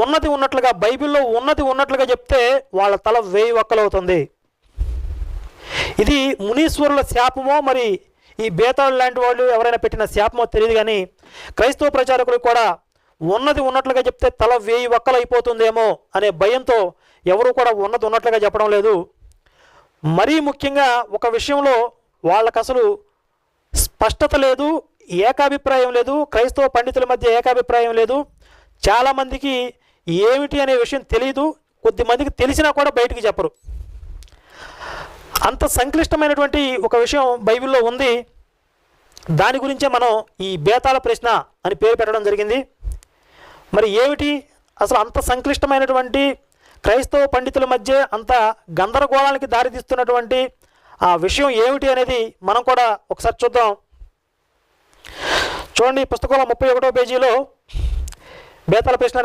ఉన్నది ఉన్నట్లుగా, బైబిల్లో ఉన్నది ఉన్నట్లుగా చెప్తే వాళ్ళ తల 1000 వక్కలవుతుంది. ఇది మునీశ్వరుల శాపమో మరి ఈ బేతాళు లాంటి వాళ్ళు ఎవరైనా పెట్టిన శాపమో తెలియదు, కానీ క్రైస్తవ ప్రచారకులకు కూడా ఉన్నది ఉన్నట్లుగా చెప్తే తల 1000 వక్కలు అయిపోతుందేమో అనే భయంతో ఎవరు కూడా ఉన్నది ఉన్నట్లుగా చెప్పడం లేదు. మరీ ముఖ్యంగా ఒక విషయంలో వాళ్ళకు అసలు స్పష్టత లేదు, ఏకాభిప్రాయం లేదు. క్రైస్తవ పండితుల మధ్య ఏకాభిప్రాయం లేదు. చాలామందికి ఏమిటి అనే విషయం తెలియదు, కొద్దిమందికి తెలిసినా కూడా బయటికి చెప్పరు. అంత సంక్లిష్టమైనటువంటి ఒక విషయం బైబిల్లో ఉంది. దాని గురించే మనం ఈ బేతాళ ప్రశ్న అని పేరు పెట్టడం జరిగింది. మరి ఏమిటి అసలు అంత సంక్లిష్టమైనటువంటి, క్రైస్తవ పండితుల మధ్య అంత గందరగోళానికి దారితీస్తున్నటువంటి ఆ విషయం ఏమిటి అనేది మనం కూడా ఒకసారి చూద్దాం. చూడండి, పుస్తకంలో 31వ పేజీలో బేతాళ ప్రశ్న అనే